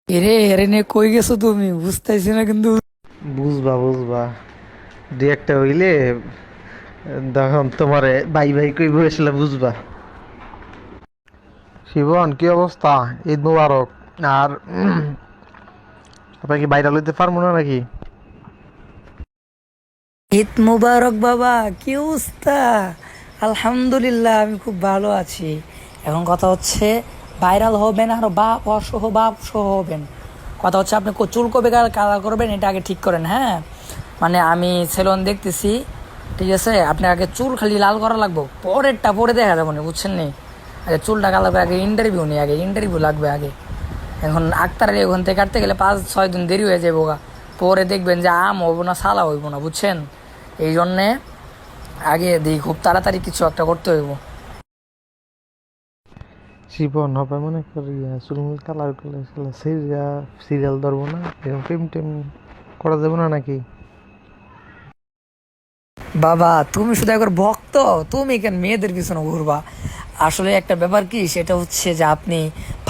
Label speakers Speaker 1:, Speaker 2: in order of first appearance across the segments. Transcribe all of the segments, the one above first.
Speaker 1: এরে এরে নিয়ে কই গেছো তুমি? বুঝতেছি না কিন্তু।
Speaker 2: বুঝবা বুঝবা, দু একটা হইলে তখন তোমারে বাই বাই কই বসলে বুঝবা। শিবন, কি অবস্থা? ঈদ মুবারক। আর আপনার কি বাইরে লইতে পারবো না নাকি?
Speaker 1: ঈদ মুবারক বাবা, কি অবস্থা? আলহামদুলিল্লাহ, আমি খুব ভালো আছি। এখন কথা হচ্ছে, ভাইরাল হবেন আর বাপ সহ হবেন। কথা হচ্ছে, আপনি চুল কবে কালার করবেন এটা আগে ঠিক করেন, হ্যাঁ? মানে আমি সেলুন দেখতেছি, ঠিক আছে? আপনি আগে চুল খালি লাল করা লাগবো, পরেরটা পরে দেখা যাবো না, বুঝছেন নি? আগে চুলটা কালার করে আগে ইন্টারভিউ নেই, আগে ইন্টারভিউ লাগবে আগে। এখন আক্তারের ওখান থেকে কাটতে গেলে 5-6 দিন দেরি হয়ে যাবো গা। পরে দেখবেন যে আম হইব না সালা হইব না, বুঝছেন? এই জন্যে আগে দিই, খুব তাড়াতাড়ি কিছু একটা করতে হইব।
Speaker 2: শিবন হবে মনে করি চুলমুল কালার করলে সিরিয়াল ধরবো না, এরকম প্রেম টেম করা যাবে না নাকি?
Speaker 1: বাবা, তুমি শুধু একবার ভক্ত, তুমি কেন মেয়েদের পিছনে ঘুরবা? আসলে একটা ব্যাপার কি, সেটা হচ্ছে যে আপনি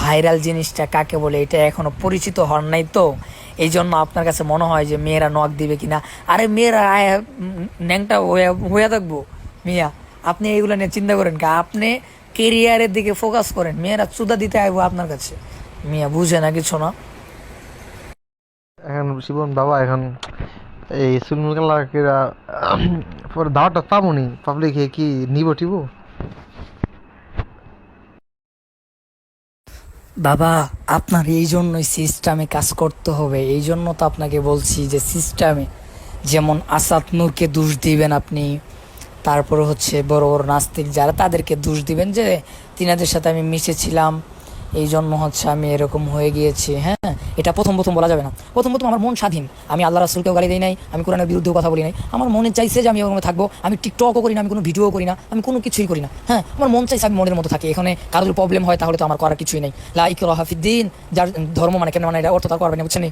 Speaker 1: ভাইরাল জিনিসটা কাকে বলে এটা এখনো পরিচিত হন নাই তো। এই জন্য আপনার কাছে মনে হয় যে মেয়েরা নক দিবে কিনা। আরে মেয়েরা ন্যাংটা হয়ে থাকবো মিয়া। আপনি এইগুলো নিয়ে চিন্তা করেন কা? আপনি কেরিয়ারের দিকে ফোকাস করেন, মেয়েরা চুদা দিতে আইবো আপনার কাছে। মিয়া বুঝে না কিছু না।
Speaker 2: এখন শিবন বাবা, এখন এই চুলমুল কালার কেরা পরে দাওয়াটা পাবনি, পাবলিকে কি নিব টিব?
Speaker 1: বাবা, আপনার এই জন্যই সিস্টেমে কাজ করতে হবে। এই জন্য তো আপনাকে বলছি যে সিস্টেমে, যেমন আসাদ নূরকে দোষ দিবেন আপনি। তারপরে হচ্ছে বড় বড় নাস্তিক যারা, তাদেরকে দোষ দিবেন যে তিনাদের সাথে আমি মিশেছিলাম, এই জন্য হচ্ছে আমি এরকম হয়ে গিয়েছি। হ্যাঁ, এটা প্রথম প্রথম বলা যাবে না। প্রথম প্রথম আমার মন স্বাধীন, আমি আল্লাহ রাসূলকেও গালি দিই নাই, আমি কোরআনের বিরুদ্ধেও কথা বলি নাই। আমার মনে চাইছে যে আমি ওরকম থাকবো। আমি টিকটকও করি না, আমি কোনো ভিডিও করি না, আমি কোনো কিছুই করি না। হ্যাঁ, আমার মন চাইছে আমি মনের মতো থাকি। এখানে কারোর প্রবলেম হয় তাহলে তো আমার করার কিছুই নেই। লা ইকরাহা ফিদ্দিন, যার ধর্ম মানে কেন মানে এটা অর্থ তার করবে না, বুঝছেন?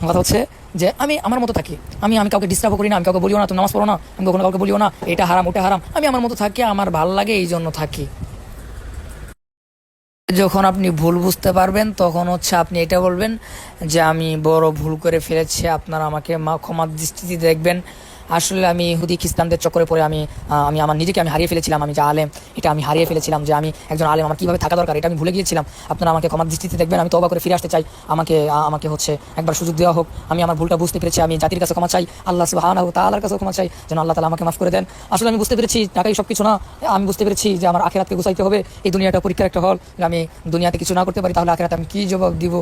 Speaker 1: কথা হচ্ছে যে আমি আমার মতো থাকি। আমি কাউকে ডিস্টার্ব করি না, আমি কাউকে বলিও না তুমি নামাজ পড়ো না, আমি কখনো কাউকে বলিও না এটা হারাম ওটা হারাম। আমি আমার মতো থাকি, আমার ভালো লাগে, এই জন্য থাকি। যখন আপনি ভুল বুঝতে পারবেন তখন হচ্ছে আপনি এটা বলবেন যে আমি বড় ভুল করে ফেলেছি, আপনারা আমাকে ক্ষমার দৃষ্টিতে দেখবেন। আসলে আমি ইহুদি খ্রিস্টানদের চক্করে পড়ে আমি আমার নিজেকে আমি হারিয়ে ফেলেছিলাম। আমি যে আলেম, এটা আমি হারিয়ে ফেলেছিলাম যে আমি একজন আলেম, আমার কীভাবে থাকা দরকার এটা আমি ভুলে গিয়েছিলাম। আপনারা আমাকে ক্ষমার দৃষ্টিতে দেখবেন, আমি তওবা করে ফিরে আসতে চাই। আমাকে হচ্ছে একবার সুযোগ দেওয়া হোক। আমি আমার ভুলটা বুঝতে পেরেছি, আমি জাতির কাছে ক্ষমা চাই, আল্লাহ সুবহানাহু ওয়া তাআলার কাছে ক্ষমা চাই, যেন আল্লাহ তাআলা আমাকে মাফ করে দেন। আসলে আমি বুঝতে পেরেছি টাকাই সব কিছু না। আমি বুঝতে পেরেছি যে আমার আখিরাতকে গুছাইতে হবে। এই দুনিয়াটা পরীক্ষার একটা হল। আমি দুনিয়াতে কিছু না করতে পারি তাহলে আখিরাতে আমি কি জবাব দিব?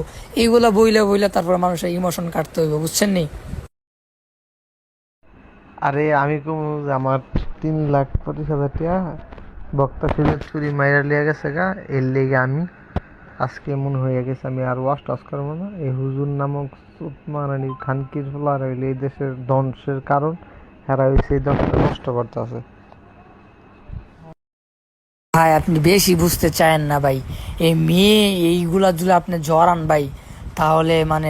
Speaker 1: এইগুলা বইলে বইলে তারপর মানুষের ইমোশন কাটতে হইব, বুঝছেন নি?
Speaker 2: আরে আমি কম, আমার 3,25,000 টাকা বক্তা সিলেক্ট করি মাইরা লিয়া গেছে গা, এর লেগে আমি আজকে মনে হয়ে গেছে আমি আর ওয়াশ টাশ করবো না। এই হুজুর নামক মারানি খানকির ফলার হইলে এই দেশের ধ্বংসের কারণ। হেরা হয়েছে এই দেশটা নষ্ট করতেছে।
Speaker 1: ভাই, আপনি বেশি বুঝতে চায়েন না ভাই। এই মেয়ে এইগুলা যদি আপনি জড়ান ভাই, তাহলে মানে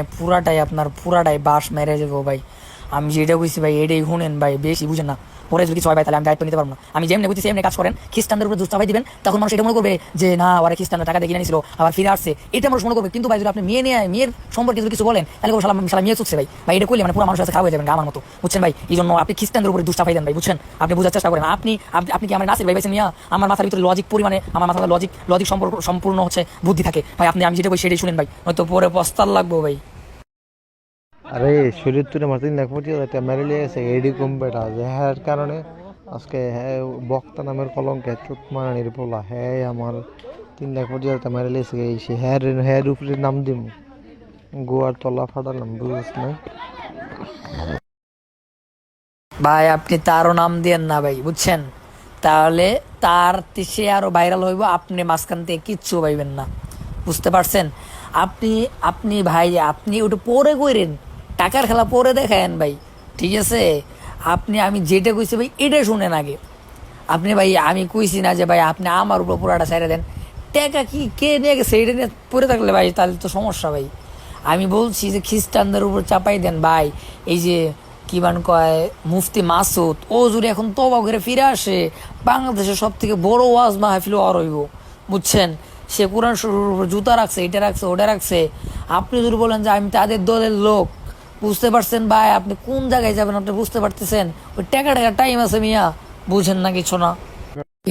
Speaker 1: পুরাটাই বাস মেরে যাবো ভাই। আমি যেটা বুঝছি ভাই এটাই শুনেন ভাই, বেশি বুঝেন না। পরে যদি কিছু হয় ভাই তাহলে আমি দায়িত্ব নিতে পারবো না। আমি যেমনি বুঝছি সেমনি কাজ করেন, খ্রিস্টানদের উপরে দুষ্টাভাই দিবেন, তখন মানুষ এটা মনে করবে যে না, ওরা খ্রিস্টানরা টাকা দিয়ে কিনে নিয়েছিল আবার ফিরে আসছে, এটা মানুষ মনে করবে। কিন্তু ভাই যদি আপনি মেয়ের সম্পর্কে যদি কিছু বলেন তাহলে সালাম সালাম মেয়ে চুকছে ভাই। ভাই এটা করলে মানে পুরো মানুষের কাছে খারাপ হয়ে যাবেন আমার মতো, বুঝছেন ভাই? এই জন্য আপনি খ্রিস্টানদের উপরে দুষ্টাভাই দেন ভাই, বুঝছেন? আপনি বোঝার চেষ্টা করেন। আপনি কি আমার নাসির ভাই বেছে নিয়ে আমার মাথার ভিতরে লজিক পরিমাণে, আমার মাথার লজিক সম্পূর্ণ হচ্ছে বুদ্ধি থাকে ভাই। আমি যেটা বলি সেটাই শুনেন ভাই, হয়তো পরে পস্তার লাগবো ভাই।
Speaker 2: আরে শরীর তুলে আমার 3,25,000 টাকা মেরে লিয়ে গেছে এডি কম বেটা, যে হ্যার কারণে আজকে হ্যাঁ বক্তা নামের কলঙ্কে চুত মারানির পোলা হ্যাঁ আমার 3,25,000 টাকা মেরে লিয়েছে। এই সে হ্যার উপরে নাম দিম, গোয়ার তলা ফাটালাম, বুঝিস না?
Speaker 1: ভাই আপনি তারও নাম দিয়েন না ভাই, বুঝছেন? তাহলে তার সে আরো ভাইরাল হইব, আপনি মাঝখান থেকে কিচ্ছু পাইবেন না, বুঝতে পারছেন? আপনি আপনি ভাই আপনি ওটা পরে কইরেন, টাকার খেলা পরে দেখায়েন ভাই, ঠিক আছে? আমি যেটা কইছি ভাই এটা শুনেন আগে। আপনি ভাই, আমি কইছি না যে ভাই আপনি আমার উপর পুরাটা ছেড়ে দেন। টাকা কি কে নিয়ে গেছে এটা নিয়ে পড়ে থাকলে ভাই তাহলে তো সমস্যা ভাই। আমি বলছি যে খ্রিস্টানদের উপর চাপাই দেন ভাই। এই যে কি বান কয় মুফতি মাসুদ, ও যদি এখন তওবা করে ফিরে আসে, বাংলাদেশের সব থেকে বড় ওয়াজ মাহফিল আর হইব, বুঝছেন? সে কোরআন শরীফের উপর জুতা রাখছে, এটা রাখছে ওটা রাখছে। আপনি যদি বলেন যে আমি তাদের দলের লোক, বুঝতে পারছেন ভাই? আপনি কোন জায়গায় যাবেন আপনি বুঝতে পারতেছেন? ওই টাকা টাকা টাইম আছে মিয়া, বুঝেন না কিছু না।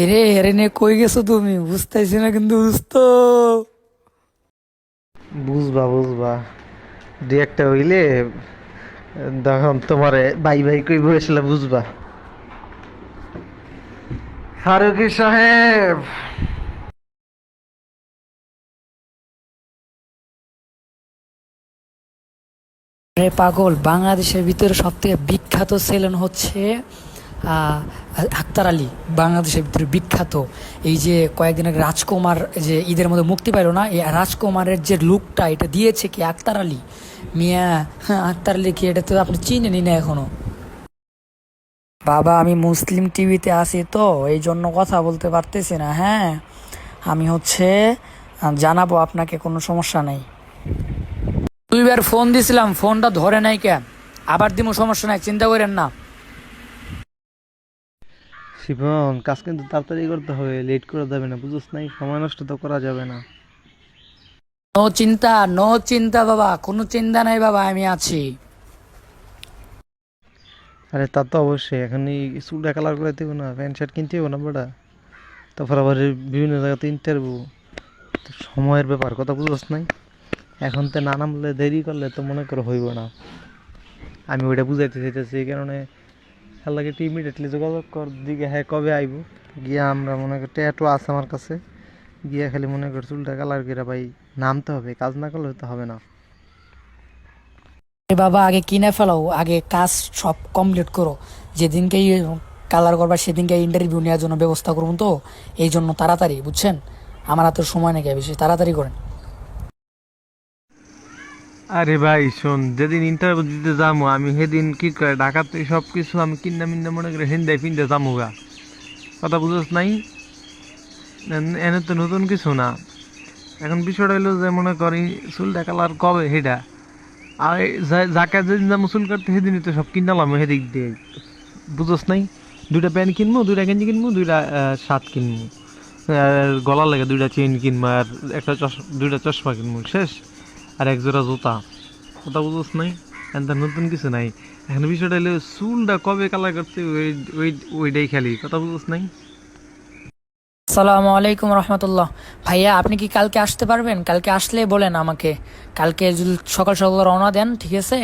Speaker 1: এরে এরে নে কই গেছো তুমি? বুঝতেছি না কিন্তু বুঝতো।
Speaker 2: বুঝবা বুঝবা, দু একটা হইলে তখন তোমারে বাই বাই কই বসলে বুঝবা। ফারুকি সাহেব,
Speaker 1: আরে পাগল, বাংলাদেশের ভিতরে সব থেকে বিখ্যাত সেলুন হচ্ছে আহ, আক্তার আলী। বাংলাদেশের ভিতরে বিখ্যাত। এই যে কয়েকদিন আগে রাজকুমার যে ঈদের মধ্যে মুক্তি পাইলো না, এই রাজকুমারের যে লুকটা এটা দিয়েছে কি আক্তার আলী মিয়া। হ্যাঁ, আক্তার আলী কি, এটা তো আপনি চিনেনি না এখনো। বাবা আমি মুসলিম টিভিতে আছি তো এই জন্য কথা বলতে পারতেছি না। হ্যাঁ, আমি হচ্ছে জানাবো আপনাকে, কোনো সমস্যা নাই। দুইবার ফোন দিছিলাম, ফোনটা ধরে নাই কেন? আবার দিমু, সমস্যা নাই, চিন্তা করেন না।
Speaker 2: শিবন কাজ কিন্তু তাড়াতাড়ি করতে হবে, লেট করা যাবে না, বুঝছ নাই? সময় নষ্ট তো করা যাবে না।
Speaker 1: নো চিন্তা, নো চিন্তা বাবা, কোনো চিন্তা নাই বাবা, আমি আছি।
Speaker 2: আরে তা তো অবশ্যই, এখন এই চুলটা কালার করে দেবো না, প্যান্ট শার্ট কিনতে হবো না বেটা। তারপর আবার এই বিভিন্ন জায়গাতে ইন্টারভিউ, সময়ের ব্যাপার, কথা বুঝছ নাই? এখন তো না নামলে দেরি করলে তো মনে করো হইব না। আমি ওইটা বুঝাইতে চাইতেছি, এই কারণে খেলাকে ইমিডিয়েটলি যোগাযোগ কর দিকে, হ্যাঁ কবে আইব। গিয়া আমরা মনে করি ট্যাটু আছে আমার কাছে, গিয়া খালি মনে কর চুলটা কালার করে ভাই নামতে হবে, কাজ না করলে তো হবে না।
Speaker 1: এ বাবা আগে কিনে ফেলাও, আগে কাজ সব কমপ্লিট করো। যেদিনকে কালার করবা সেদিনকে ইন্টারভিউ নেওয়ার জন্য ব্যবস্থা করুন তো, এই জন্য তাড়াতাড়ি, বুঝছেন? আমার হাতে সময় নাকি, বেশি তাড়াতাড়ি করেন।
Speaker 2: আরে ভাই শোন, যেদিন ইন্টারভিউ দিতে যাবো আমি সেদিন কি করে ঢাকাতে সব কিছু আমি কিনা মিন্না মনে করে হিন্দায় ফিনতে যাবো গা, কথা বুঝছ নাই? এনে তো নতুন কিছু না। এখন বিষয়টা হইলো যে মনে করি চুলটা কালার কবে সেটা, আর যাকে যেদিন যাবো চুল কাটতে সেদিনই তো সব কিনালাম সেদিক দিয়ে, বুঝছ নাই? দুইটা প্যান্ট কিনবো, দুইটা গেঞ্জি কিনবো, দুইটা শার্ট কিনবো, আর গলার লাগে দুইটা চেইন কিনবো, আর একটা দুইটা চশমা কিনবো, শেষ। আর এক জোড়া জুতা, কথা বুঝছ নাই? এখন নতুন কিছু নাই। এখন বিষয়টা হলো চুলটা কবে কালার করতে ওই ওই ওইটাই খালি, কথা বুঝছ নাই?
Speaker 1: আসসালামু আলাইকুম রহমতুল্লাহ। ভাইয়া আপনি কি কালকে আসতে পারবেন? কালকে আসলে বলেন আমাকে। কালকে যদি সকাল সকাল রওনা দেন, ঠিক আছে?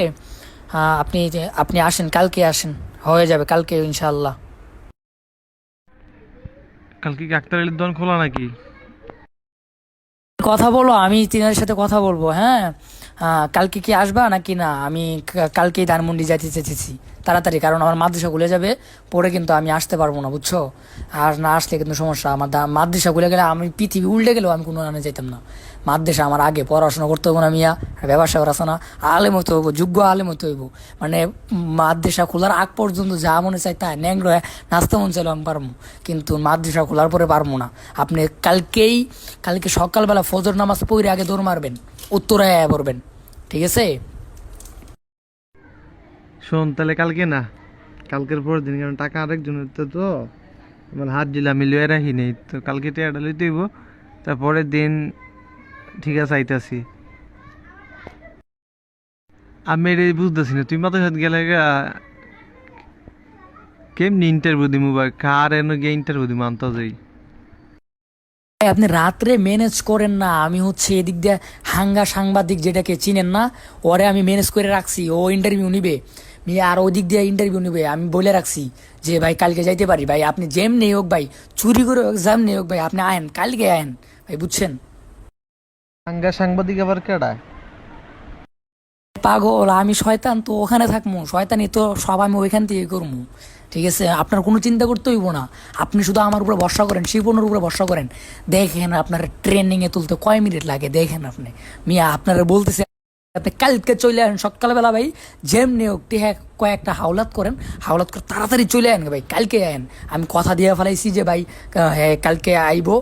Speaker 1: আপনি আসেন, কালকে আসেন, হয়ে যাবে কালকে ইনশাআল্লাহ।
Speaker 2: কালকে কি আক্তার আলীর দোকান খোলা নাকি?
Speaker 1: কথা বলো, আমি তিনাদের সাথে কথা বলবো। হ্যাঁ, কালকে কি আসবা নাকি না? আমি কালকেই ধানমন্ডি যাইতে চেয়েছি তাড়াতাড়ি, কারণ আমার মাদ্রাসা খুলে যাবে, পরে কিন্তু আমি আসতে পারবো না, বুঝছো? আর না আসলে কিন্তু সমস্যা। আমার মাদ্রাসা খুলে গেলে আমি পৃথিবী উল্টে গেলেও আমি কোনো আনে যাইতাম না। মাদ্রাসা আমার আগে, পড়াশোনা করতে হবো না মিয়া, আর ব্যবসা করা আছে না, আলেম হতে হইব, যোগ্য আলেম হতে হইব। মানে মাদ্রাসা খোলার আগ পর্যন্ত যা মনে চাই তাই ন্যাংরা নাচতে মন চাইলেও আমি পারবো, কিন্তু মাদ্রাসা খোলার পরে পারবো না। আপনি কালকে সকালবেলা ফজর নামাজ পড়ে আগে দৌড় মারবেন, উত্তরায় আয়া পড়বেন, ঠিক আছে?
Speaker 2: শোন তাহলে কালকে না, কালকের পরের দিন, কারণ টাকা আরেকজনের তো আমার হাত দিলে আমি লয়ে রাখি নেই তো, কালকে টাকাটা লইতে হইব। তারপরের দিন ঠিক আছে আইতাছি। আমি এটা বুঝতেছি না, তুই মাথার সাথে গেলে কেমনি ইন্টারভিউ দিমু বা কার এনে গিয়ে ইন্টারভিউ দিমু আনতে যাই?
Speaker 1: ভাই, আপনি রাত্রে ম্যানেজ করেন না। আমি হচ্ছে এদিক দিয়ে হাঙ্গা সাংবাদিক যেটাকে চিনেন না, ওরে আমি ম্যানেজ করে রাখছি, ও ইন্টারভিউ নিবে আর ওদিক দিয়ে ইন্টারভিউ নিবে। আমি বলে রাখছি যে ভাই কালকে যাইতে পারি ভাই, আপনি যেমনি হোক ভাই, চুরি করে হোক যেমনি হোক ভাই, আপনি আয়েন, কালকে আয়েন ভাই, বুঝছেন?
Speaker 2: সাংগা সাংবাদিক আবার কেডা?
Speaker 1: পাগল, আমি শয়তান তো ওখানে থাকবো, শয়তানি তো সব আমি ওইখান থেকে করবো, ঠিক আছে? আপনার কোনো চিন্তা করতে হইব না। আপনি শুধু আমার উপরে ভরসা করেন, শিপনের উপরে ভরসা করেন। দেখেন আপনার ট্রেনিংয়ে তুলতে কয় মিনিট লাগে, দেখেন আপনি মিয়া। আপনারা বলতেছে আপনি কালকে চলে আসেন সকালবেলা ভাই, যেমনি হোক হ্যাঁ কয়েকটা হাওলাত করেন, হাওলাত করে তাড়াতাড়ি চলে আসেন ভাই, কালকে আয়েন। আমি কথা দিয়ে ফেলাইছি যে ভাই হ্যাঁ কালকে আইবো,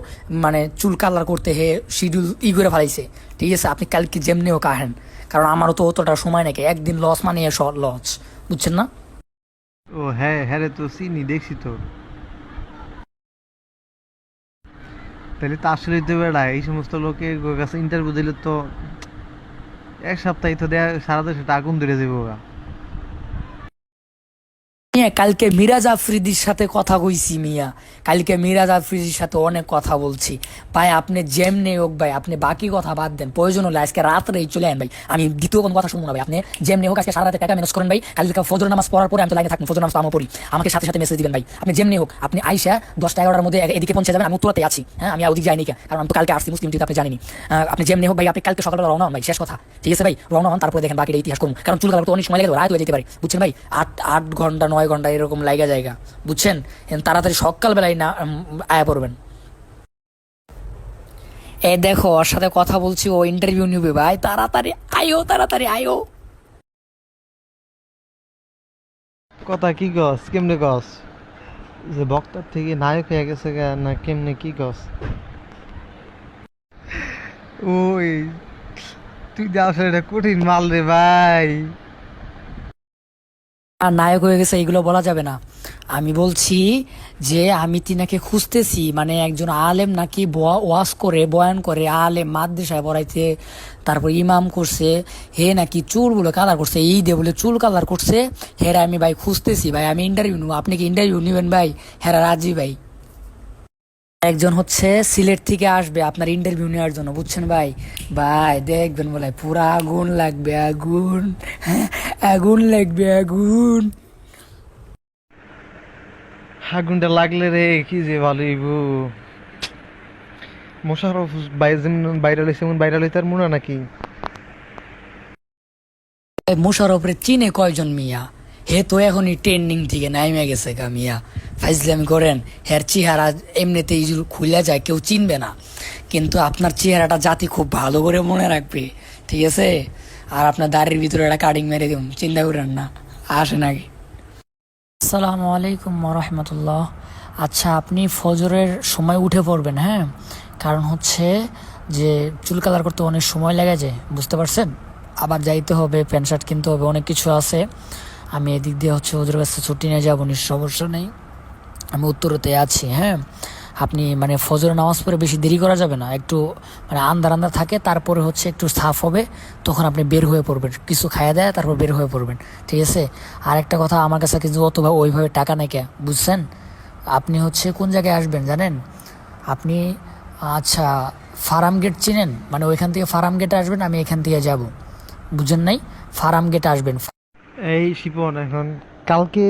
Speaker 1: মানে চুল কালার করতে হে শিডিউল করে ফেলাইছে, ঠিক আছে? আপনি কালকে যেমনি হোক আহেন, কারণ আমারও তো অতটা সময় নাকি, একদিন লস মানে লস, বুঝছেন না?
Speaker 2: ও হ্যাঁ হ্যাঁ রে, তো চিনি, দেখছি তো। তাহলে তো আসলেই তো বেড়া এই সমস্ত লোকের কাছে ইন্টারভিউ দিলে তো এক সপ্তাহে তো দেয়া সারা দেশে আগুন ধরে যাবো গা।
Speaker 1: মিয়া কালকে মিরাজ আফ্রিদির সাথে কথা কইছি মিয়া, কালকে মিরাজ আফ্রিদির সাথে অনেক কথা বলছি ভাই। আপনি যেমনি হোক ভাই, আপনি বাকি কথা বাদ দেন, প্রয়োজন হলে আজকে রাত্রেই চলে আন ভাই, আমি দ্বিতীয় কোনো কথা শুনবো না ভাই। আপনি যেমনি হোক আজকে সারা রাতে টাকা ম্যানেজ করেন ভাই, কালকে ফজর নামাজ পড়ার পরে আমি তো লাইনে থাকবো, ফজর নামাজ তো আমও পড়ি, আমাকে সাথে সাথে মেসেজ দিবেন ভাই। আপনি যেমনি হোক আপনি আইসা 10টা 11টার মধ্যে এদিকে পৌঁছে যাবেন, আমি উত্তরাতে আছি, হ্যাঁ আমি ওদিকে যাইনি কে, কারণ আমি তো কালকে আসছি মুসলিম টিভিতে, আপনি জানেনি। আপনি যেমনি হোক ভাই, আপনি কালকে সকালবেলা রওনা হন ভাই, শেষ কথা, ঠিক আছে ভাই? রওনা হন, তারপরে দেখেন বাকিটা ইতিহাস করুন, কারণ চুল কালার তো অনেক সময় লেগে যাবে, রাত হয়ে যেতে পারে, বুঝছেন ভাই? 8 ঘন্টা 9 ঘন্টা এরকম লাগা জায়গা, বুঝছেন? তাড়াতাড়ি সকালবেলায় না আয়া পড়বেন। এ দেখো ওর সাথে কথা বলছি, ও ইন্টারভিউ নিবে ভাই, তাড়াতাড়ি আয়ো, তাড়াতাড়ি আয়ো।
Speaker 2: কথা কি গস, কেমনে গস? যে বক্তার থেকে নায়ক হয়ে গেছে গা, না কেমনে কি গস? ওই তুই যে আসলে এটা কঠিন মাল রে ভাই।
Speaker 1: আর নায়ক হয়ে গেছে এগুলো বলা যাবে না। আমি বলছি যে আমি তিনাকে খুঁজতেছি, মানে একজন আলেম নাকি ওয়াজ করে, বয়ান করে, আলেম মাদ্রাসায় পড়াইতে, তারপর ইমাম করছে, হে নাকি চুলগুলো কালার করছে, এই দিয়ে বলে চুল কালার করছে, হেরা আমি ভাই খুঁজতেছি ভাই, আমি ইন্টারভিউ নেবো, আপনি কি ইন্টারভিউ নেবেন ভাই? হেরা রাজি ভাই। একজন হচ্ছে সিলেট থেকে আসবে আপনার ইন্টারভিউ নেওয়ার জন্য, বুঝছেন ভাই? ভাই দেখবেন বলে পুরা আগুন লাগবে, আগুন, হ্যাঁ, আগুন লাগবে, আগুন।
Speaker 2: আগুনটা লাগলে রে কি যে ভালো হইব। মোশাররফ ভাই যেমন ভাইরাল হয়েছে এমন ভাইরাল হইতে আর মনে হয় নাকি?
Speaker 1: মোশাররফের চিনে কয়জন মিয়া? হে তো এখনই ট্রেন্ডিং থেকে নাইমে গেছে গা মিয়া, ফাইজলামি করেন। হের চেহারা এমনিতেই খুলে যায়, কেউ চিনবে না, কিন্তু আপনার চেহারাটা জাতি খুব ভালো করে মনে রাখবে, ঠিক আছে? আর আপনার দাড়ির ভিতরে একটা কাটিং মেরে দিন, চিন্তা করেন না, আসে নাকি। আসসালামু আলাইকুম রহমতুল্লাহ। আচ্ছা আপনি ফজরের সময় উঠে পড়বেন, হ্যাঁ? কারণ হচ্ছে যে চুল কালার করতে অনেক সময় লেগে যায়, বুঝতে পারছেন? আবার যাইতে হবে, প্যান্ট শার্ট কিনতে হবে, অনেক কিছু আছে। আমি এদিক দিয়ে হচ্ছে ওদের কাছে ছুটি নিয়ে যাবো, সমস্যা নেই, আমি উত্তরতে আছি, হ্যাঁ? আপনি মানে ফজরের নামাজ পড়ে বেশি দেরি করা যাবে না, একটু মানে আন্ধার আন্ধার থাকে, তারপরে হচ্ছে একটু সাফ হবে, তখন আপনি বের হয়ে পড়বেন, কিছু খাইয়ে দেয় তারপর বের হয়ে পড়বেন, ঠিক আছে? আর একটা কথা, আমার কাছে কিন্তু ওইভাবে টাকা নেই কে, বুঝছেন? আপনি হচ্ছে কোন জায়গায় আসবেন জানেন? আপনি আচ্ছা ফার্ম গেট চিনেন? মানে ওইখান থেকে ফার্ম গেটে আসবেন, আমি এখান থেকে যাব, বুঝেন নাই? ফার্ম গেটে আসবেন।
Speaker 2: এই শিপন এখন কালকে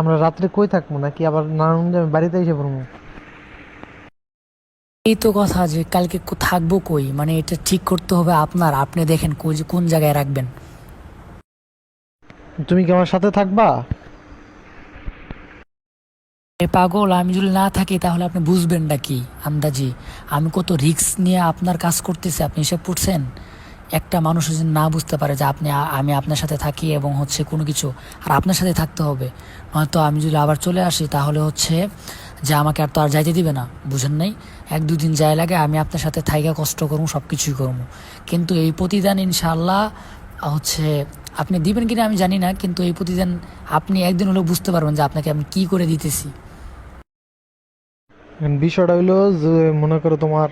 Speaker 2: আমরা রাত্রে কই থাকবো, নাকি আবার নারায়ণগঞ্জে বাড়িতে এসে পড়বো?
Speaker 1: এই তো কথা, যে কালকে থাকবো কই, মানে এটা ঠিক করতে হবে আপনার, আপনি দেখেন কোন জায়গায় রাখবেন।
Speaker 2: তুমি কি আমার সাথে থাকবা?
Speaker 1: এ পাগল, আমি যদি না থাকি তাহলে আপনি বুঝবেনটা কি আন্দাজি? আমি কত রিস্ক নিয়ে আপনার কাজ করতেছি, আপনি হিসাব করছেন? একটা মানুষ যদি না বুঝতে পারে যে আমি আপনার সাথে থাকি এবং হচ্ছে কোনো কিছু, আর আপনার সাথে থাকতে হবে, নয়তো আমি যদি আবার চলে আসি তাহলে হচ্ছে যে আমাকে আর তো আর যাইতে দিবে না, বুঝেন নাই? 1-2 দিন যায় লাগে, আমি আপনার সাথে থাইকা কষ্ট করবো, সব কিছুই করবো, কিন্তু এই প্রতিদান ইনশাআল্লাহ হচ্ছে আপনি দিবেন কিনা আমি জানি না, কিন্তু এই প্রতিদান আপনি একদিন হলেও বুঝতে পারবেন যে আপনাকে আমি কি করে দিতেছি।
Speaker 2: এখন বিষয়টা হইলো যে মনে করো তোমার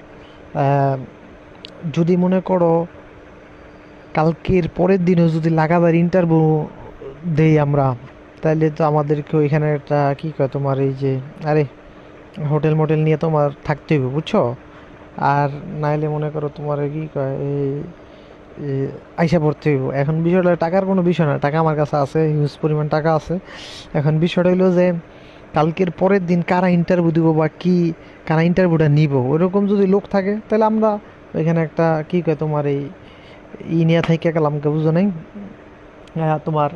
Speaker 2: যদি মনে করো কালকের পরের দিনও যদি লাগাতার ইন্টারভিউ দেই আমরা, তাহলে তো আমাদেরকে ওইখানে একটা কি কয় তোমার এই যে আরে হোটেল মোটেল নিয়ে তোমার থাকতে হবে, বুঝছো? আর নাইলে মনে করো তোমার কি কয় এই এই আইসা পড়তে হইব। এখন বিষয়টা টাকার কোনো বিষয় না, টাকা আমার কাছে আছে, হিউজ পরিমাণ টাকা আছে। এখন বিষয়টা হইলো যে কালকের পরের দিন কারা ইন্টারভিউ দিব বা কি, কারা ইন্টারভিউটা নিব, ওইরকম যদি লোক থাকে তাহলে আমরা ওইখানে একটা কি কয় তোমার এই নিয়ে থেকে গেলাম গা, বুঝো নাই? তোমার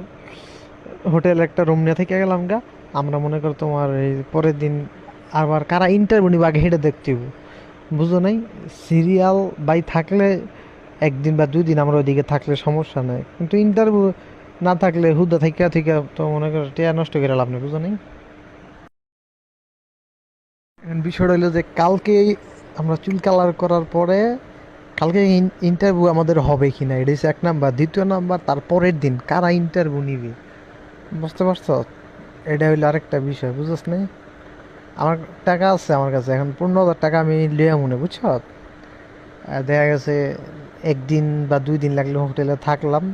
Speaker 2: হোটেল একটা রুম নিয়ে থেকে গেলাম গা, আমরা মনে করো তোমার এই পরের দিন আবার কারা ইন্টারভিউ নিব আগে হেঁটে দেখতে হইব, বুঝো নাই? সিরিয়াল বাই থাকলে 1 দিন বা 2 দিন আমরা ওইদিকে থাকলে সমস্যা নাই, কিন্তু ইন্টারভিউ না থাকলে হুদা থেকে থেকে তো মনে করো টিয়া নষ্ট করে লাভ নেই, বুঝো নাই? এখন বিষয়টা হলো যে কালকে আমরা চুল কালার করার পরে কালকে ইন্টারভিউ আমাদের হবে কি না, এটা হচ্ছে 1 নাম্বার। দ্বিতীয় নাম্বার, তারপরের দিন কারা ইন্টারভিউ নিবে, বুঝতে পারছো? এটা হইলো আরেকটা বিষয়, বুঝছ না? আমার টাকা আছে আমার কাছে, এখন 15,000 টাকা আমি লিয়া মনে, বুঝছো? দেখা গেছে একদিন বা 2 দিন লাগলে হোটেলে থাকলাম,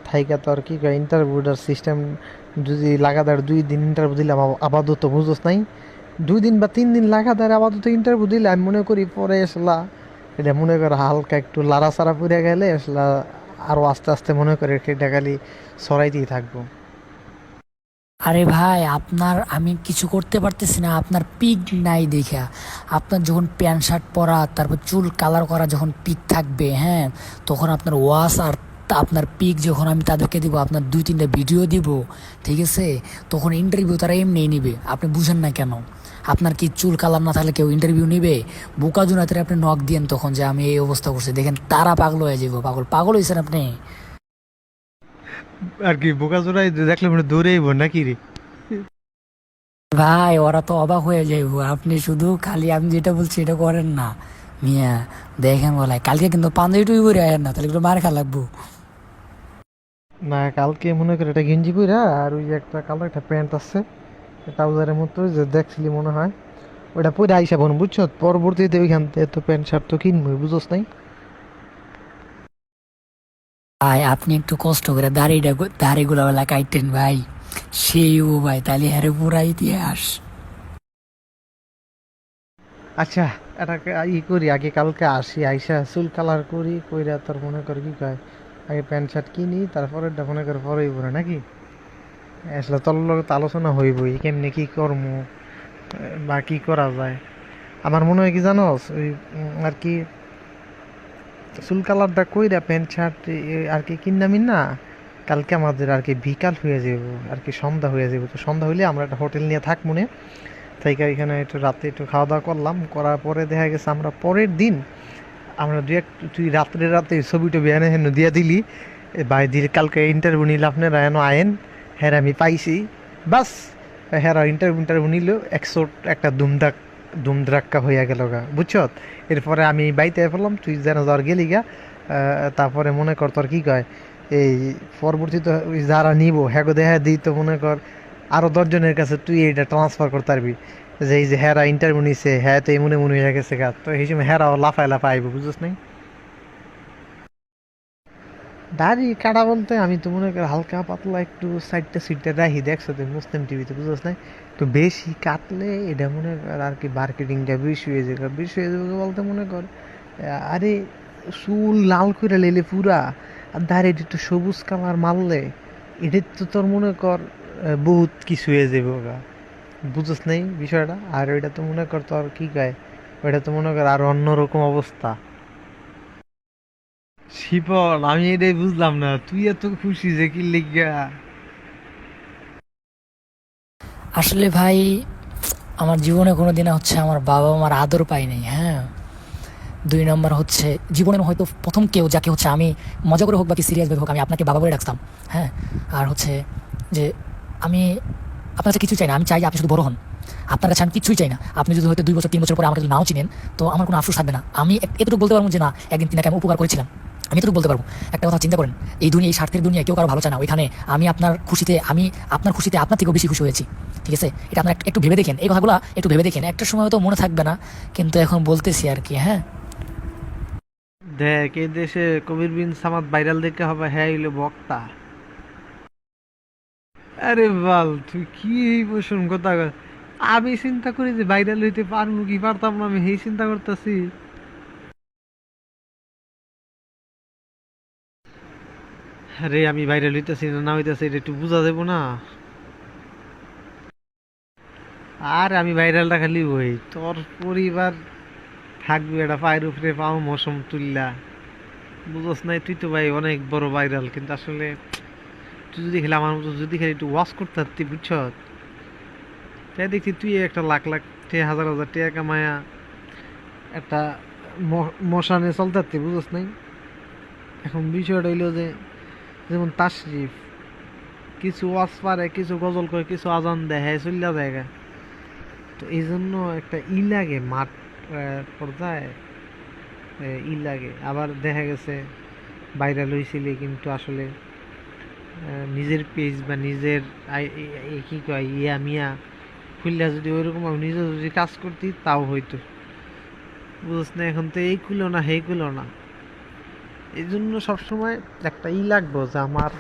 Speaker 2: থাইকা তো আর কি কয় ইন্টারভিউটার সিস্টেম যদি লাগাতার 2 দিন ইন্টারভিউ দিলাম আপাতত বুঝোস নাই, 2 দিন বা 3 দিন লাগাতার আপাতত ইন্টারভিউ দিলে আমি মনে করি পরে আসলা এটা মনে কর হালকা একটু লাড়াচাড়া পড়ে গেলে আসলা আরও আস্তে আস্তে মনে করে সেটা খালি সরাইতেই থাকবো।
Speaker 1: আরে ভাই, আপনার আমি কিছু করতে পারতেছি না, আপনার পিক নাই দেখা। আপনার যখন প্যান্ট শার্ট পরা, তারপর চুল কালার করা যখন পিক থাকবে, হ্যাঁ, তখন আপনার ওয়াশ আর আপনার পিক যখন আমি তাদেরকে দিব, আপনার 2-3টা ভিডিও দিব, ঠিক আছে, তখন ইন্টারভিউ তারা এমনিই নিবে। আপনি বুঝেন না কেন? আপনার কি চুল কালার না থাকলে কেউ ইন্টারভিউ নিবে? বোকা জুনাতে আপনি নক দিয়েন তখন যে আমি এই অবস্থা করছি, দেখেন তারা পাগল হয়ে যাবো। পাগল পাগল হয়েছেন আপনি।
Speaker 2: আর কি বোকা জোড়াই দেখলে মানে দৌড়েইব নাকি রে?
Speaker 1: ভাই, ওরা তো অবাক হয়ে যাইবো। আপনি শুধু খালি আমি যেটা বলছি এটা করেন না মিয়া। দেখেন বলাই কালকে কিন্তু পাঞ্জাবি টুই পরে আয়েন না, তাহলে একটু মার খা লাগবো।
Speaker 2: না, কালকে মনে করে একটা গেঞ্জি পইরা আর ওই যে একটা কালো একটা প্যান্ট আছে ট্রাউজারের মতো যে দেখছিলি মনে হয়, ওটা পরে আইসা বোন বুঝছো, পরবর্তীতে ওইখান থেকে তো প্যান্ট শার্ট তো কিনবই বুঝোস নাই।
Speaker 1: ভাই, আপনি একটু কষ্ট করে দাড়িগুলো বেলা কাটতেন ভাই, সেই ও ভাই, তাহলে হ্যারে পুরা ইতিহাস।
Speaker 2: আচ্ছা, এটা করি আগে, কালকে আসি আইসা চুল কালার করি কইরা তোর মনে কর কি কয় আগে প্যান্ট শার্ট কিনি, তারপরে মনে করে পরেই পরে নাকি আসলে তোর লগে তো আলোচনা হইবই কেমনে কি করবো বা কি করা যায়। আমার মনে হয় কি জানোস ওই আর কি চুল কালারটা কইরা প্যান্ট শার্ট আর কি কিনামিন না, কালকে আমাদের আর কি বিকাল হয়ে যাব, আর কি সন্ধ্যা হয়ে যাব। তো সন্ধ্যা হইলে আমরা একটা হোটেল নিয়ে থাক মনে তাই এখানে একটু রাতে একটু খাওয়া দাওয়া করলাম, করার পরে দেখা গেছে আমরা পরের দিন আমরা তুই রাত্রে রাতে ছবি টবি এনে হেন দিয়া দিলি ভাই দিলে কালকে ইন্টারভিউ নিলে আপনারা এন আয়েন, হ্যাঁ আমি পাইছি বাস। হ্যাঁ ইন্টারভিউ নিল 100 একটা দুমদাক্কা হইয়া গেল গা বুঝছ। এরপরে আমি বাইতে ফেললাম, তুই যেন জ্বর গেলি গা। তারপরে মনে কর তোর কি কয় এই পরবর্তীতে ওই যারা নিব হ্যাঁ দেখা দিই তো মনে কর আরো 10 জনের কাছে তুই এটা ট্রান্সফার করতে পারবি যে এই যে হ্যাঁ ইন্টারভিউ নিছে, হ্যাঁ তো এমন এমন হয়ে গেছে গা, তো এই সময় হ্যাঁ লাফায় লাফায় আইব বুঝছিস নাই। দাড়ি কাটা বলতে আমি তো মনে করি হালকা পাতলা একটু সাইডটা সিটটা রাখি, দেখছো তুই মুসলিম টিভিতে বুঝছ না, একটু বেশি কাটলে এটা মনে কর আর কি মার্কেটিংটা বেশি হয়ে যাবে। বেশি হয়ে যাবে বলতে মনে কর আরে চুল লাল করে লেলে পুরা আর দাড়ি একটু সবুজ কালার মারলে এটা তো তোর মনে কর বহুত কিছু হয়ে যাবে ওরা বুঝছ নাই বিষয়টা। আর ওইটা তো মনে কর তোর কি কয় ওইটা তো মনে কর আর অন্যরকম অবস্থা। শিপন, আমি এটাই বুঝলাম না তুই এত খুশি যে কি লিগা?
Speaker 1: আসলে ভাই, আমার জীবনে কোনোদিন হচ্ছে আমার বাবা মার আদর পাই নাই, হ্যাঁ। 2 নম্বর হচ্ছে জীবনের হয়তো প্রথম কেউ যাকে হচ্ছে আমি মজা করে হোক বা কি সিরিয়াস ভাবে হোক আমি আপনাকে বাবা বলে ডাকতাম, হ্যাঁ। আর হচ্ছে যে আমি আপনার কাছে কিছুই চাই না, আমি চাই যে আপনি শুধু বড় হন। আপনার কাছে আমি কিছুই চাই না। আপনি যদি হয়তো 2 বছর 3 বছর পরে আমাকে যদি নাও চিনেন, তো আমার কোনো আফসোস থাকবে না। আমি এতটুকু বলতে পারবো যে না, একদিন তিনাকে আমি উপকার করেছিলাম। আমি এতটুকু বলতে পারবো। একটা কথা চিন্তা করেন, এই দুনিয়া, এই স্বার্থের দুনিয়া কেউ কারো ভালো চায় না। ওইখানে আমি আপনার খুশিতে আপনার থেকেও বেশি খুশি হয়েছি, ঠিক আছে। এটা আপনার একটু ভেবে দেখেন, এই কথাগুলো একটু ভেবে দেখেন। একটা সময় হয়তো মনে থাকবে না, কিন্তু এখন বলতেছি আর কি, হ্যাঁ।
Speaker 2: দেখ এই দেশে কবির বিন সামাদ ভাইরাল দেখে হবে হ্যাঁ হইলো বক্তা। আরে বাল তুই কি এই বসুন কথা কর? আমি চিন্তা করি যে ভাইরাল হইতে পারবো কি পারতাম না, আমি সেই চিন্তা করতেছি। আরে আমি ভাইরাল হইতেছি না না হইতেছি এটা একটু বোঝা যাবো না। আর আমি ভাইরালটা খালি হই তোর পরিবার থাকবে এটা পায়ের উপরে পাও মৌসুম তুললা বুঝোস নাই। তুই তো ভাই অনেক বড় ভাইরাল, কিন্তু আসলে তুই যদি খেলে আমার মতো যদি খেলে একটু ওয়াশ করতে পারতি বুঝছ, তাই দেখছি তুই একটা লাখ লাখ হাজার হাজার টাকা কামায়া একটা মশানে চলতে পারতি বুঝোস নাই। এখন বিষয়টা হইলো যে যেমন তাশরিফ কিছু ওয়াজ পারে, কিছু গজল করে, কিছু আজান দেয়, হ্যাঁ চল্লা জায়গা। তো এই জন্য একটা লাগে মাঠ পর্যায়ে লাগে। আবার দেখা গেছে ভাইরাল হয়েছিল কিন্তু আসলে নিজের পেজ বা নিজের কি কয় ইয়া মিয়া খুললা যদি ওইরকম নিজে যদি কাজ করতি তাও হইতো বুঝছ না। এখন তো এই খুলো না হেই খুলো না, এই জন্য সবসময় একটা লাগবো যে আমার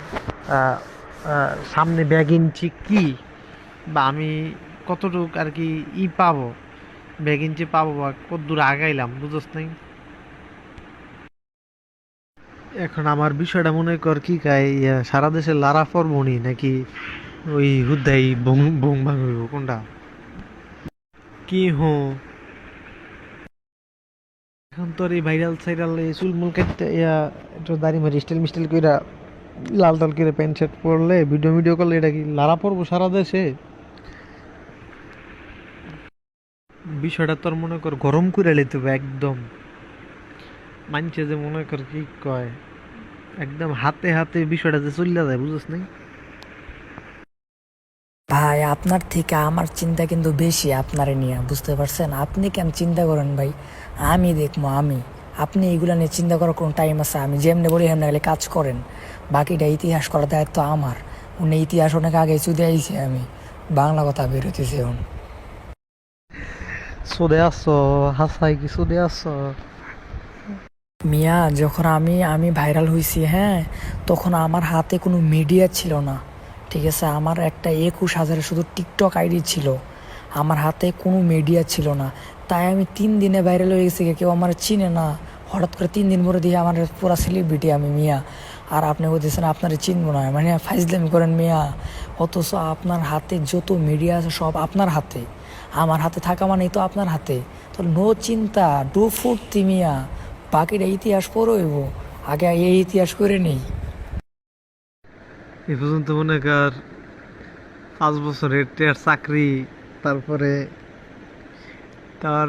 Speaker 2: আহ, সামনে ব্যাগ ইঞ্চি কি, বা আমি কতটুক আর কি পাবো, ব্যাগ ইঞ্চি পাবো বা কত দূর আগাইলাম, বুঝোস নাই? এখন আমার বিষয়টা মনে কর কি সারা দেশে লারা ফরমনি নাকি ওই হুদাই বং বং ভাঙ হইব কোনটা কি এখন তোর এই ভাইরাল সাইরাল এই চুলমুল কাটতে একটু দাড়ি মারি স্টাইল মিস্টাইল কইরা লাল টাল করে প্যান্ট শার্ট পরলে ভিডিও ভিডিও করলে এটা কি লারা পড়বো সারা দেশে? বিষয়টা তোর মনে কর গরম করে লেতে হবে একদম। মানছে যে মনে কর কি কয়, একদম হাতে হাতে বিষয়টা যে চলে যায়, বুঝছ নাই?
Speaker 1: ভাই আপনার থেকে আমার চিন্তা কিন্তু বেশি আপনারে নিয়ে, বুঝতে পারছেন? আপনি কেন চিন্তা করেন ভাই? আমি দেখবো আমি, আপনি এগুলা নিয়ে চিন্তা করার কোনো টাইম আছে? আমি যেমনি বলি হেমনি গেলে কাজ করেন, বাকিটা ইতিহাস করার দায়িত্ব আমার। উনি ইতিহাস অনেক আগে চুদে আইছি, আমি বাংলা কথা বেরোতেছি এখন।
Speaker 2: চলে আসছো, হাসাই কি চলে আসছো?
Speaker 1: মিয়া যখন আমি আমি ভাইরাল হয়েছি, হ্যাঁ, তখন আমার হাতে কোনো মিডিয়া ছিল না, ঠিক আছে? আমার একটা 21,000 শুধু টিকটক আইডি ছিল, আমার হাতে কোনো মিডিয়া ছিল না। তাই আমি 3 দিনে ভাইরাল হয়ে গেছি, কেউ আমার চিনে না। হঠাৎ করে 3 দিন পরে দিয়ে আমার পুরা সেলিব্রিটি আমি, মিয়া। আর আপনি বলতেছেন আপনারা চিনবো না, মানে ফাইজলামি করেন মিয়া। অথচ আপনার হাতে যত মিডিয়া আছে সব আপনার হাতে, আমার হাতে থাকা মানেই তো আপনার হাতে। তো নো চিন্তা, ডু ফুর্তি মিয়া, বাকিটা ইতিহাস পড়ইব, আগে এই ইতিহাস করে নেই।
Speaker 2: এ পর্যন্ত মনে কর 5 বছরের টের চাকরি, তারপরে তার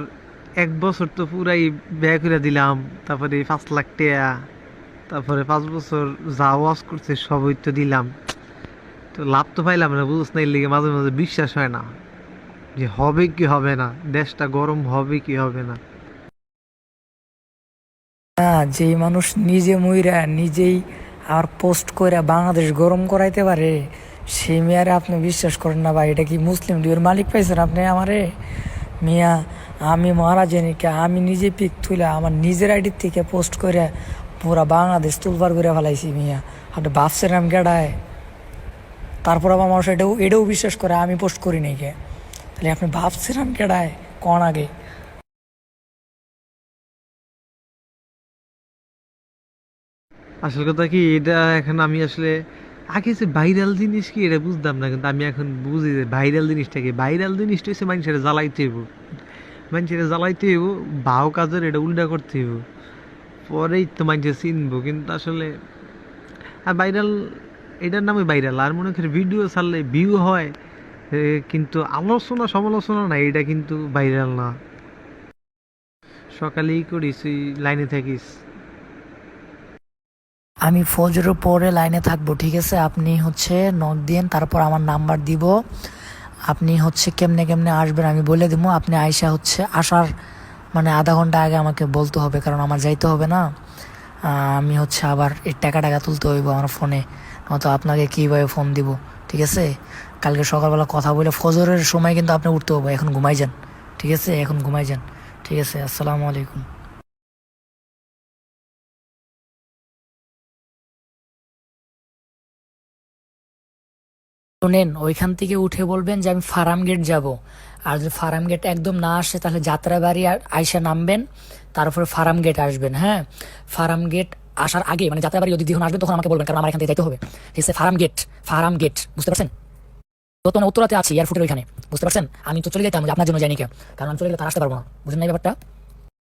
Speaker 2: 1 বছর তো পুরাই ব্যয় করে দিলাম, তারপরে 5 লাখ টাকা, তারপরে 5 বছর যা ওয়াজ করছে সবই তো দিলাম, তো লাভ তো পাইলাম না, বুঝছ না? এর লিগে মাঝে মাঝে বিশ্বাস হয় না যে হবে কি হবে না, দেশটা গরম হবে কি হবে না।
Speaker 1: না, যেই মানুষ নিজে মইরা নিজেই আর পোস্ট করে বাংলাদেশ গরম করাইতে পারে, সেই মেয়ারে আপনি বিশ্বাস করেন না ভাই? এটা কি মুসলিম লীগের মালিক পাইছেন আপনি আমারে? মিয়া, আমি মহারাজ জানিকা, আমি নিজে পিক তুলে আমার নিজের আইডির থেকে পোস্ট করে পুরা বাংলাদেশ তুলবার করে ফেলাইছি মিয়া। আপনি ভাবছেন আমি গেডায়? তারপর আবার মানুষ এটাও এটাও বিশ্বাস করে আমি পোস্ট করি নাই কে? তাহলে আপনি ভাবছেন আমি গেডায় কন আগে?
Speaker 2: আসল কথা কি, এটা এখন আমি আসলে আগে যে ভাইরাল জিনিস কি এটা বুঝতাম না, কিন্তু আমি এখন বুঝি যে ভাইরাল জিনিসটা কি। ভাইরাল জিনিসটা হচ্ছে মানুষের জ্বালাইতে হইব, মানুষের জ্বালাইতে হইব, ভাও কাজের এটা উল্টা করতে হইব, পরেই তো মানুষের চিনবো। কিন্তু আসলে আর ভাইরাল, এটার নামে ভাইরাল। আর মনে করি ভিডিও ছাড়লে ভিউ হয়, কিন্তু আলোচনা সমালোচনা না, এটা কিন্তু ভাইরাল না। সকালেই করিস, তুই লাইনে থাকিস।
Speaker 1: আমি ফজরের পরে লাইনে থাকবো, ঠিক আছে? আপনি হচ্ছে নক দিন, তারপর আমার নাম্বার দিব। আপনি হচ্ছে কেমনে কেমনে আসবেন আমি বলে দিব, আপনি আইসা হচ্ছে আসার মানে আধা ঘন্টা আগে আমাকে বলতে হবে, কারণ আমার যাইতে হবে না। আমি হচ্ছে আবার এই টাকা টাকা তুলতে হইব আমার ফোনে, নয়তো আপনাকে কীভাবে ফোন দিব, ঠিক আছে? কালকে সকালবেলা কথা বলে ফজরের সময় কিন্তু আপনি উঠতে হবে। এখন ঘুমাই যান, ঠিক আছে? এখন ঘুমাই যান, ঠিক আছে? আসসালামু আলাইকুম। শোনেন, ওইখান থেকে উঠে বলবেন যে আমি ফার্ম গেট যাব। আর যদি ফার্ম গেট একদম না আসে তাহলে যাত্রাবাড়ি আইসা নামবেন, তারপরে ফার্ম গেট আসবেন, হ্যাঁ? ফার্ম গেট আসার আগে মানে যাত্রাবাড়ি যদি যখন আসবেন তখন আমাকে বলবেন, কারণ আমার এখান থেকে যাইতে হবে, ঠিক আছে? ফার্ম গেট, বুঝতে পারছেন? তো না উত্তরাতে আছি এয়ারপোর্টের ওইখানে, বুঝতে পারছেন? আমি তো চলে যেতাম যে আপনার জন্য যাইনি কে, কারণ আমি চলে গেলে তার আসতে পারবো না, বুঝলেন না এই ব্যাপারটা?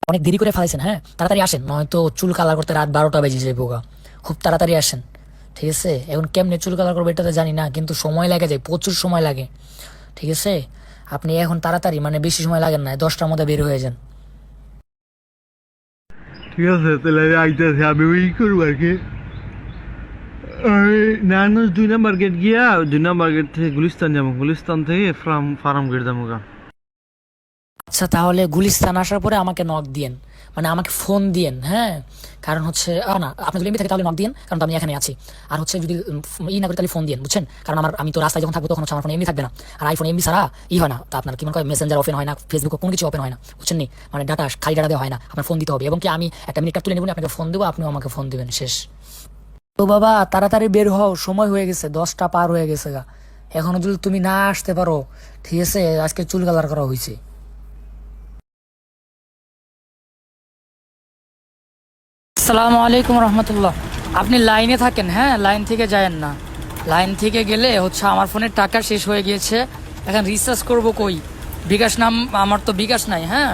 Speaker 1: অনেক দেরি করে ফেলাইছেন, হ্যাঁ? তাড়াতাড়ি আসেন, নয়তো চুল কালার করতে রাত 12টা বেজে যাবে বোকা। খুব তাড়াতাড়ি আসেন, ঠিক আছে? এখন কেমনে চুল কালার করবো এটা তো জানি না, কিন্তু সময় লাগে যায়, প্রচুর সময় লাগে, ঠিক আছে? আপনি এখন তাড়াতাড়ি মানে বেশি সময় লাগেন না, 10টার মধ্যে বের হয়ে যান।
Speaker 2: ঠিক আছে, তাহলে আমি আইতেছি, আমি ওই করবো আর কি। নারায়ণগঞ্জ 2 নম্বর গেট গিয়া 2 নম্বর গেট থেকে গুলিস্তান যাবো, গুলিস্তান থেকে ফার্ম গেট যাবো গা।
Speaker 1: আচ্ছা তাহলে গুলিস্তান আসার পরে আমাকে নক দিয়েন, মানে আমাকে ফোন দিয়েন, হ্যাঁ। কারণ হচ্ছে না, আপনার যদি এমনি থাকে তাহলে নক দিয়েন, কারণ তো আমি এখানে আছি। আর হচ্ছে যদি ই না করি তাহলে ফোন দিয়েন, বুঝছেন? কারণ আমি তো রাস্তায় যখন থাকবো তখন হচ্ছে আমার ফোন এমনি থাকবে না। আর আইফোন এমনি ছাড়া হয় না, তা আপনার কি মনে হয় মেসেঞ্জার ওপেন হয় না, ফেসবুক কোনো কিছু ওপেন হয় না, বুঝছেন নি? মানে ডাটা খালি ডাটা দেওয়া হয় না, আপনার ফোন দিতে হবে। এবং কি আমি একটা মিনিট তুলে নেব, আপনাকে ফোন দেবো, আপনিও আমাকে ফোন দিবেন, শেষ। তো বাবা তাড়াতাড়ি বের হও, সময় হয়ে গেছে, 10টা পার হয়ে গেছে গা। এখনো যদি তুমি না আসতে পারো, ঠিক আছে, আজকে চুল কালার করা হয়েছে। আসসালামু আলাইকুম রহমতুল্লাহ। আপনি লাইনে থাকেন, হ্যাঁ, লাইন থেকে যায়েন না। লাইন থেকে গেলে হচ্ছে আমার ফোনের টাকা শেষ হয়ে গিয়েছে, এখন রিচার্জ করব কই? বিকাশ নাম, আমার তো বিকাশ নাই, হ্যাঁ।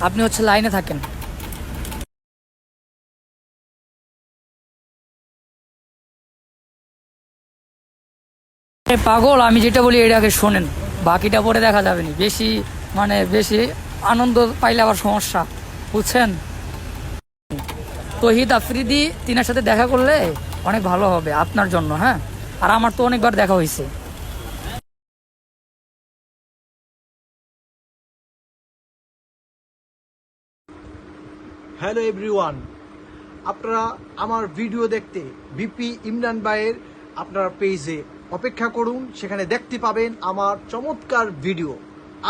Speaker 1: আপনি হচ্ছে লাইনে থাকেন। পাগল, আমি যেটা বলি এটা আগে শোনেন, বাকিটা পরে দেখা যাবে না। বেশি মানে বেশি আনন্দ পাইলে আবার সমস্যা, বুঝছেন? তহিদ আফ্রিদি, তিনার সাথে দেখা করলে অনেক ভালো হবে আপনার জন্য, হ্যাঁ। আর আমার তো অনেকবার দেখা হয়েছে।
Speaker 3: হ্যালো এভরিওয়ান, আপনারা আমার ভিডিও দেখতে বিপি ইমরান ভাইয়ের আপনার পেজে অপেক্ষা করুন, সেখানে দেখতে পাবেন আমার চমৎকার ভিডিও।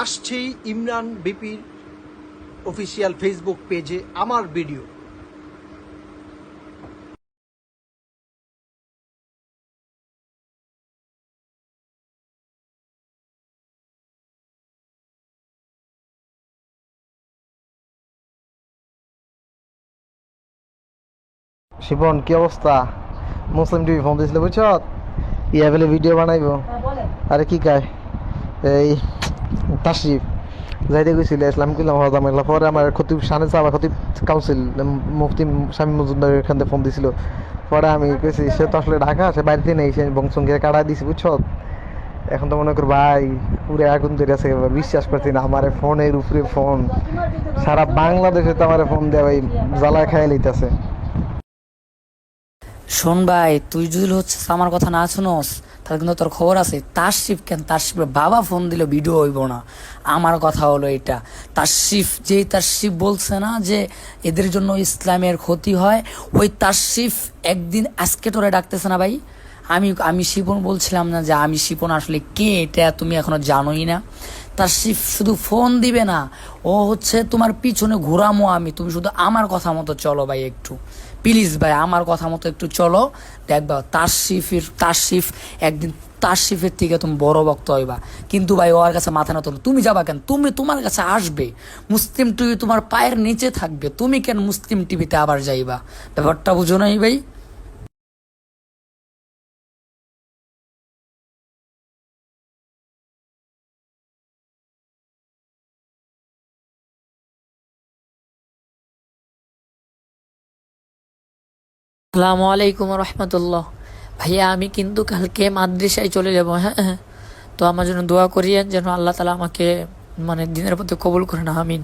Speaker 3: আসছেই ইমরান বিপির অফিসিয়াল ফেসবুক পেজে আমার ভিডিও।
Speaker 2: শিপন কি অবস্থা? মুসলিম টিভি ফোন দিয়েছিল বুঝছ, ইয়া বলে ভিডিও বানাইবো। আরে কি কায় এই তাশরিফ যাইতে গেছিল, ইসলাম কিলাম হজামেলা। পরে আমার খতিব শানে সাবা খতিব কাউন্সিল মুফতি স্বামী মজুমদার এখান থেকে ফোন দিছিল। পরে আমি কইছি সে তো আসলে ঢাকা, সে বাড়িতে নেই, সে বংশঙ্গে কাটা দিছি বুঝছ। এখন তো মনে কর ভাই পুরো আগুন ধরে আছে, বিশ্বাস করছি না, আমার ফোনের উপরে ফোন, সারা বাংলাদেশে তো আমার ফোন দেওয়া ভাই জ্বালা খাইয়া লইতেছে।
Speaker 1: শোন ভাই, তুই যদি হচ্ছে আমার কথা না শুনোস, তাহলে কিন্তু তোর খবর আছে। তাশরিফ কেন, তাশরিফের বাবা ফোন দিল, ভিডিও হইব না। আমার কথা হলো এটা, তাশরিফ যেই তাশরিফ বলছে না যে এদের জন্য ইসলামের ক্ষতি হয়, ওই তাশরিফ একদিন আজকে তোরে ডাকতেছে না ভাই। আমি আমি শিপন বলছিলাম না যে আমি শিপন আসলে কে, এটা তুমি এখনো জানোই না। তাশরিফ শুধু ফোন দিবে না, ও হচ্ছে তোমার পিছনে ঘোরামো আমি, তুমি শুধু আমার কথা মতো চলো ভাই, একটু প্লিজ ভাই আমার কথা মতো একটু চলো। দেখবা তাশরিফ একদিন তাশরিফের থেকে তুমি বড় বক্ত হইবা। কিন্তু ভাই ওর কাছে মাথা না তোলো, তুমি যাবা কেন? তুমি তোমার কাছে আসবে, মুসলিম টিভি তোমার পায়ের নিচে থাকবে, তুমি কেন মুসলিম টিভিতে আবার যাইবা? ব্যাপারটা বুঝো নাই ভাই? আসসালামু আলাইকুম রহমতুল্লাহ। ভাইয়া আমি কিন্তু কালকে মাদ্রাসায় চলে যাব, হ্যাঁ হ্যাঁ। তো আমার জন্য দোয়া করিয়েন যেন আল্লাহ তালা আমাকে মানে দিনের প্রতি কবুল করেন, আমিন।